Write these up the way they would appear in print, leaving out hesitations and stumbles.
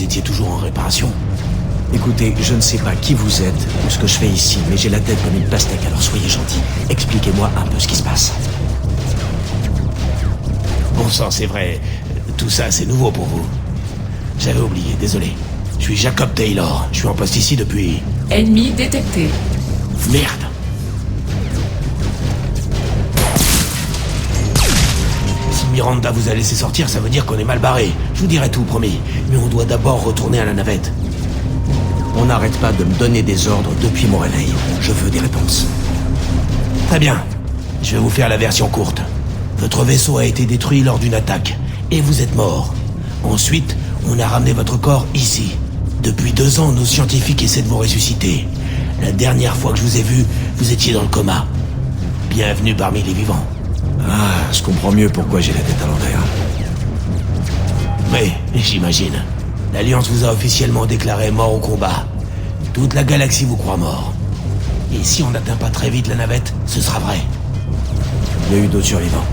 vous étiez toujours en réparation. Écoutez, je ne sais pas qui vous êtes ou ce que je fais ici, mais j'ai la tête comme une pastèque, alors soyez gentil. Expliquez-moi un peu ce qui se passe. Bon sang, c'est vrai. Tout ça, c'est nouveau pour vous. J'avais oublié, désolé. Je suis Jacob Taylor. Je suis en poste ici depuis... Ennemi détecté. Merde. Si Miranda vous a laissé sortir, ça veut dire qu'on est mal barré. Je vous dirai tout, promis. Mais on doit d'abord retourner à la navette. On n'arrête pas de me donner des ordres depuis mon réveil. Je veux des réponses. Très bien. Je vais vous faire la version courte. Votre vaisseau a été détruit lors d'une attaque, et vous êtes mort. Ensuite, on a ramené votre corps ici. Depuis 2 ans, nos scientifiques essaient de vous ressusciter. La dernière fois que je vous ai vu, vous étiez dans le coma. Bienvenue parmi les vivants. Ah, je comprends mieux pourquoi j'ai la tête à l'envers. Oui, j'imagine. L'Alliance vous a officiellement déclaré mort au combat. Toute la galaxie vous croit mort. Et si on n'atteint pas très vite la navette, ce sera vrai. Il y a eu d'autres survivants.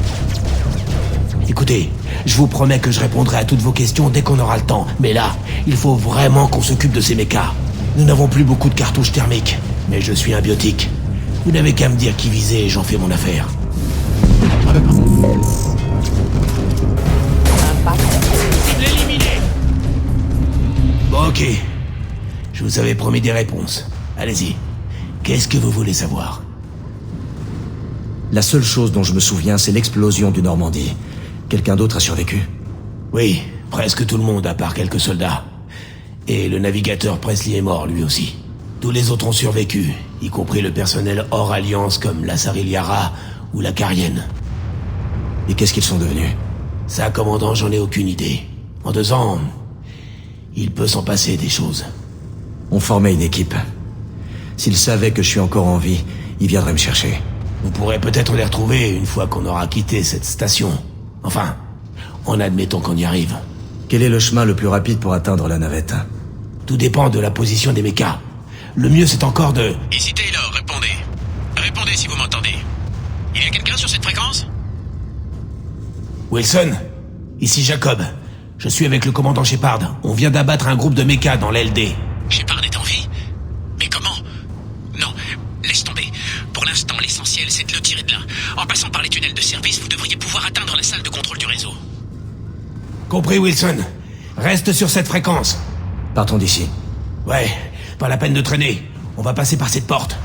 Écoutez, je vous promets que je répondrai à toutes vos questions dès qu'on aura le temps. Mais là, il faut vraiment qu'on s'occupe de ces mechas. Nous n'avons plus beaucoup de cartouches thermiques, mais je suis un biotique. Vous n'avez qu'à me dire qui viser et j'en fais mon affaire. Bon, ok. Je vous avais promis des réponses. Allez-y. Qu'est-ce que vous voulez savoir? La seule chose dont je me souviens, c'est l'explosion du Normandie. Quelqu'un d'autre a survécu? Oui, presque tout le monde, à part quelques soldats. Et le navigateur Presley est mort, lui aussi. Tous les autres ont survécu, y compris le personnel hors alliance comme la Sariliara ou la Carienne. Et qu'est-ce qu'ils sont devenus? Ça, commandant, j'en ai aucune idée. En 2 ans, il peut s'en passer des choses. On formait une équipe. S'ils savaient que je suis encore en vie, ils viendraient me chercher. Vous pourrez peut-être les retrouver une fois qu'on aura quitté cette station. Enfin, en admettant qu'on y arrive. Quel est le chemin le plus rapide pour atteindre la navette? Tout dépend de la position des mechas. Le mieux, c'est encore de... Ici Taylor, répondez. Répondez si vous m'entendez. Il y a quelqu'un sur cette fréquence? Wilson, ici Jacob. Je suis avec le commandant Shepard. On vient d'abattre un groupe de mechas dans l'LD. Shepard est en vie? Mais comment? Non, laisse tomber. Pour l'instant, l'essentiel, c'est de le tirer de là. En passant par les tunnels de service, vous devriez pouvoir atteindre la salle de contrôle du réseau. Compris, Wilson. Reste sur cette fréquence. Partons d'ici. Ouais, pas la peine de traîner. On va passer par cette porte.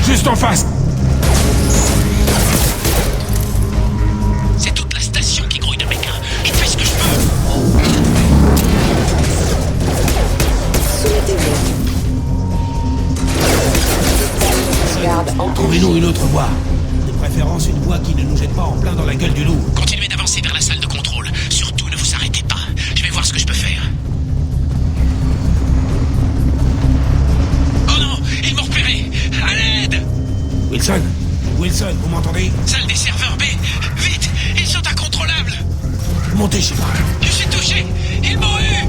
Juste en face. C'est toute la station qui grouille de méca. Je fais ce que je peux. Trouvez-nous une autre voie. De préférence une voie qui ne nous jette pas en plein dans la gueule du loup. Continuez d'avancer vers la salle de contrôle. Surtout, ne vous arrêtez pas. Je vais voir ce que je peux faire. Oh non, ils m'ont repéré. À l'aide! Wilson, vous m'entendez? Salle des serveurs B. Vite, ils sont incontrôlables. Montez, Shepard. Je suis touché. Ils m'ont eu.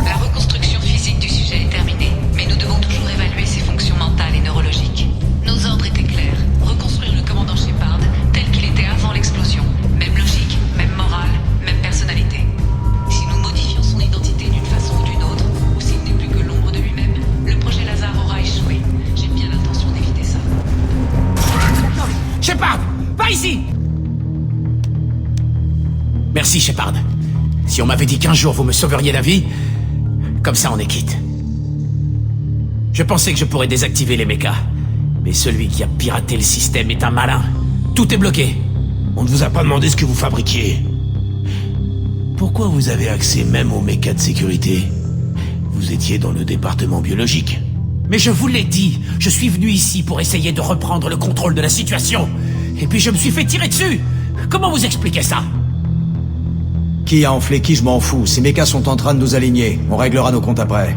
La reconstruction physique du sujet est terminée, mais nous devons toujours évaluer ses fonctions mentales et neurologiques. Nos ordres étaient clairs. Reconstruire le commandant Shepard tel qu'il était avant l'explosion. Même logique, même morale, même personnalité. Si nous modifions son identité d'une façon ou d'une autre, ou s'il n'est plus que l'ombre de lui-même, le projet Lazare aura échoué. J'ai bien l'intention d'éviter ça. Shepard, pas ici! Merci, Shepard. Si on m'avait dit qu'un jour vous me sauveriez la vie, comme ça on est quitte. Je pensais que je pourrais désactiver les mechas, mais celui qui a piraté le système est un malin. Tout est bloqué. On ne vous a pas demandé ce que vous fabriquiez. Pourquoi vous avez accès même aux mechas de sécurité? Vous étiez dans le département biologique. Mais je vous l'ai dit, je suis venu ici pour essayer de reprendre le contrôle de la situation. Et puis je me suis fait tirer dessus. Comment vous expliquez ça? Qui a enflé qui, je m'en fous. Ces mechas sont en train de nous aligner. On réglera nos comptes après.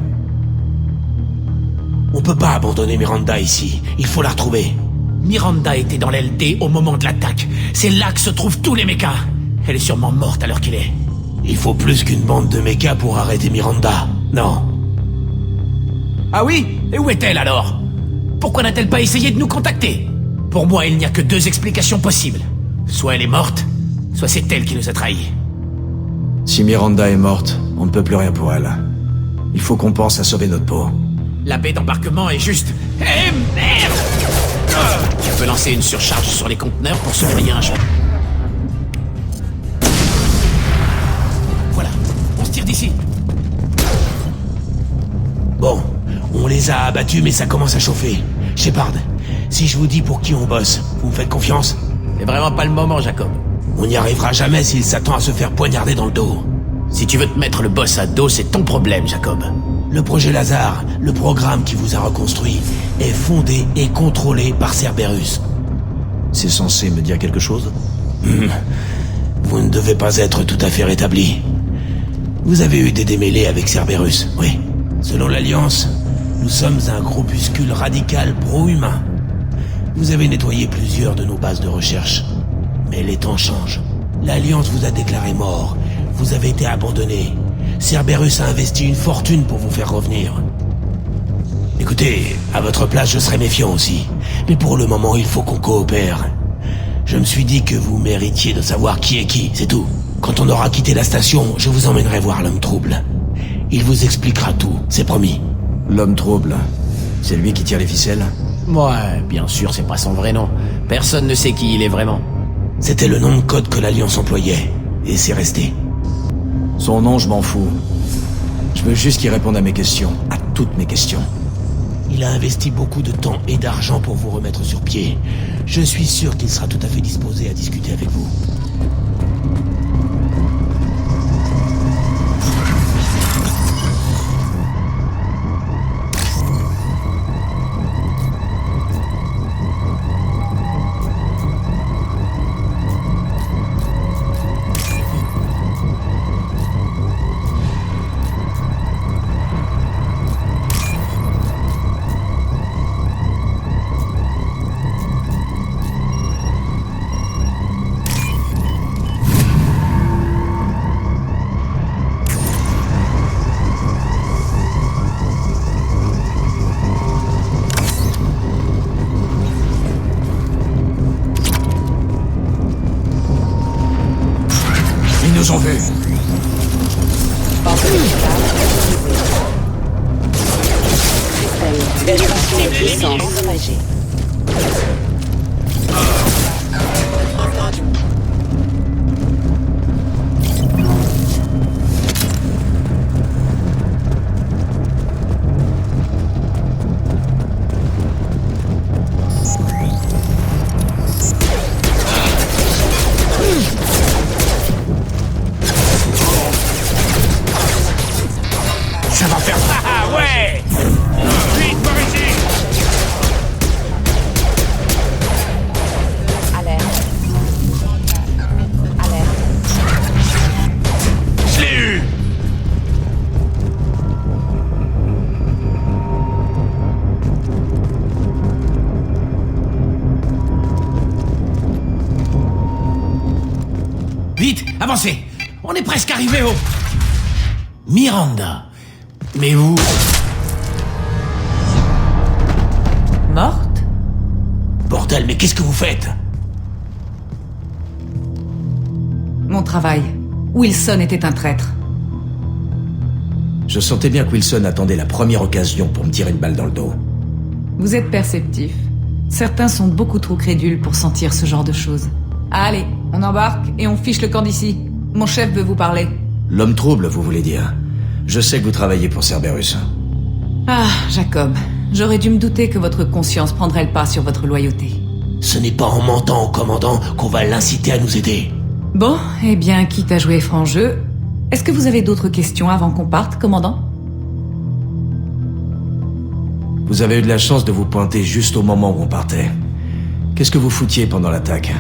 On peut pas abandonner Miranda ici. Il faut la retrouver. Miranda était dans l'LD au moment de l'attaque. C'est là que se trouvent tous les mechas. Elle est sûrement morte à l'heure qu'il est. Il faut plus qu'une bande de mechas pour arrêter Miranda. Non. Ah oui? Et où est-elle alors? Pourquoi n'a-t-elle pas essayé de nous contacter? Pour moi, il n'y a que deux explications possibles. Soit elle est morte, soit c'est elle qui nous a trahis. Si Miranda est morte, on ne peut plus rien pour elle. Il faut qu'on pense à sauver notre peau. La baie d'embarquement est juste... Eh merde! Tu peux lancer une surcharge sur les conteneurs pour surveiller un champ. Voilà, on se tire d'ici. Bon, on les a abattus, mais ça commence à chauffer. Shepard, si je vous dis pour qui on bosse, vous me faites confiance? C'est vraiment pas le moment, Jacob. On n'y arrivera jamais s'il s'attend à se faire poignarder dans le dos. Si tu veux te mettre le boss à dos, c'est ton problème, Jacob. Le projet Lazare, le programme qui vous a reconstruit, est fondé et contrôlé par Cerberus. C'est censé me dire quelque chose? Vous ne devez pas être tout à fait rétabli. Vous avez eu des démêlés avec Cerberus, oui. Selon l'Alliance, nous sommes un groupuscule radical pro-humain. Vous avez nettoyé plusieurs de nos bases de recherche. Mais les temps changent. L'Alliance vous a déclaré mort. Vous avez été abandonné. Cerberus a investi une fortune pour vous faire revenir. Écoutez, à votre place, je serais méfiant aussi. Mais pour le moment, il faut qu'on coopère. Je me suis dit que vous méritiez de savoir qui est qui, c'est tout. Quand on aura quitté la station, je vous emmènerai voir l'homme trouble. Il vous expliquera tout, c'est promis. L'homme trouble, c'est lui qui tire les ficelles? Ouais, bien sûr, c'est pas son vrai nom. Personne ne sait qui il est vraiment. C'était le nom de code que l'Alliance employait, et c'est resté. Son nom, je m'en fous. Je veux juste qu'il réponde à mes questions, à toutes mes questions. Il a investi beaucoup de temps et d'argent pour vous remettre sur pied. Je suis sûr qu'il sera tout à fait disposé à discuter avec vous. Ils nous ont vus. Puissance endommagée. Ça va faire... Ah ouais! Vite, par ici! Alerte. Alerte. Je l'ai eu! Vite, avancez! On est presque arrivé au... Miranda. Mais où? Morte? Bordel, mais qu'est-ce que vous faites? Mon travail. Wilson était un traître. Je sentais bien que Wilson attendait la première occasion pour me tirer une balle dans le dos. Vous êtes perceptif. Certains sont beaucoup trop crédules pour sentir ce genre de choses. Allez, on embarque et on fiche le camp d'ici. Mon chef veut vous parler. L'homme trouble, vous voulez dire? Je sais que vous travaillez pour Cerberus. Ah, Jacob, j'aurais dû me douter que votre conscience prendrait le pas sur votre loyauté. Ce n'est pas en mentant au commandant qu'on va l'inciter à nous aider. Bon, eh bien, quitte à jouer franc jeu, est-ce que vous avez d'autres questions avant qu'on parte, commandant? Vous avez eu de la chance de vous pointer juste au moment où on partait. Qu'est-ce que vous foutiez pendant l'attaque?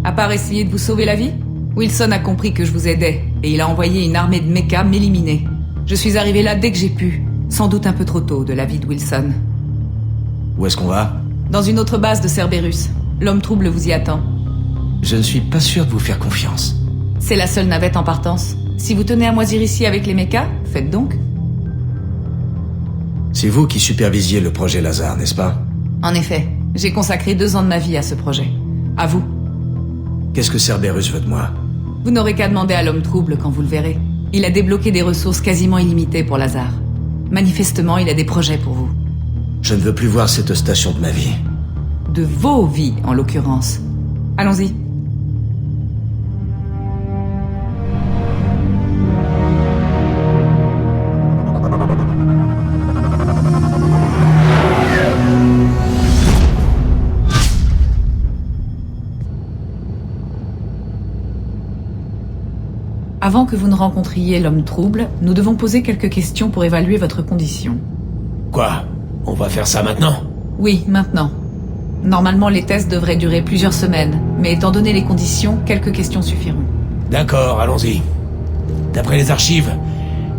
À part essayer de vous sauver la vie, Wilson a compris que je vous aidais, et il a envoyé une armée de mechas m'éliminer. Je suis arrivé là dès que j'ai pu, sans doute un peu trop tôt de la vie de Wilson. Où est-ce qu'on va? Dans une autre base de Cerberus. L'homme trouble vous y attend. Je ne suis pas sûr de vous faire confiance. C'est la seule navette en partance. Si vous tenez à moisir ici avec les mechas, faites donc. C'est vous qui supervisiez le projet Lazare, n'est-ce pas? En effet, j'ai consacré 2 ans de ma vie à ce projet. À vous. Qu'est-ce que Cerberus veut de moi? Vous n'aurez qu'à demander à l'homme trouble quand vous le verrez. Il a débloqué des ressources quasiment illimitées pour Lazare. Manifestement, il a des projets pour vous. Je ne veux plus voir cette station de ma vie. De vos vies, en l'occurrence. Allons-y. Avant que vous ne rencontriez l'homme trouble, nous devons poser quelques questions pour évaluer votre condition. Quoi? On va faire ça maintenant? Oui, maintenant. Normalement, les tests devraient durer plusieurs semaines, mais étant donné les conditions, quelques questions suffiront. D'accord, allons-y. D'après les archives,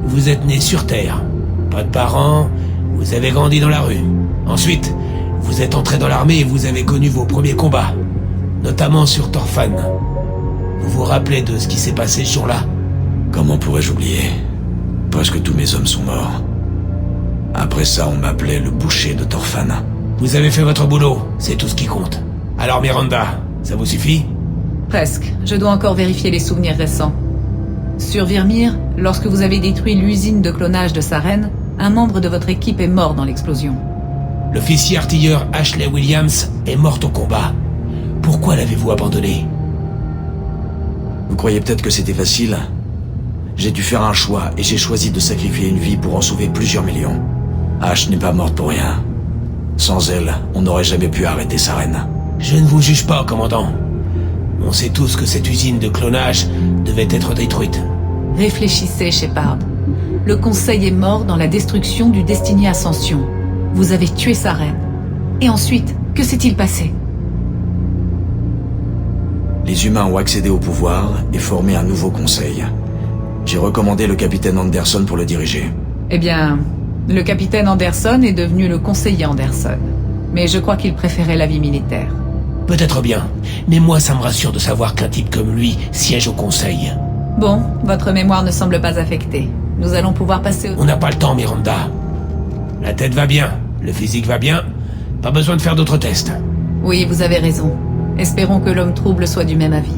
vous êtes né sur Terre. Pas de parents, vous avez grandi dans la rue. Ensuite, vous êtes entré dans l'armée et vous avez connu vos premiers combats. Notamment sur Torfan. Vous vous rappelez de ce qui s'est passé ce jour-là? Comment pourrais-je oublier? Presque tous mes hommes sont morts. Après ça, on m'appelait le boucher de Torfan. Vous avez fait votre boulot, c'est tout ce qui compte. Alors Miranda, ça vous suffit? Presque. Je dois encore vérifier les souvenirs récents. Sur Virmir, lorsque vous avez détruit l'usine de clonage de Saren, un membre de votre équipe est mort dans l'explosion. L'officier artilleur Ashley Williams est morte au combat. Pourquoi l'avez-vous abandonné? Vous croyez peut-être que c'était facile? J'ai dû faire un choix et j'ai choisi de sacrifier une vie pour en sauver plusieurs millions. Ash n'est pas morte pour rien. Sans elle, on n'aurait jamais pu arrêter Saren. Je ne vous juge pas, commandant. On sait tous que cette usine de clonage devait être détruite. Réfléchissez, Shepard. Le Conseil est mort dans la destruction du Destiny Ascension. Vous avez tué Saren. Et ensuite, que s'est-il passé? Les humains ont accédé au pouvoir et formé un nouveau conseil. J'ai recommandé le capitaine Anderson pour le diriger. Eh bien, le capitaine Anderson est devenu le conseiller Anderson. Mais je crois qu'il préférait la vie militaire. Peut-être bien, mais moi ça me rassure de savoir qu'un type comme lui siège au conseil. Bon, votre mémoire ne semble pas affectée. Nous allons pouvoir passer au... On n'a pas le temps, Miranda. La tête va bien, le physique va bien, pas besoin de faire d'autres tests. Oui, vous avez raison. Espérons que l'homme trouble soit du même avis.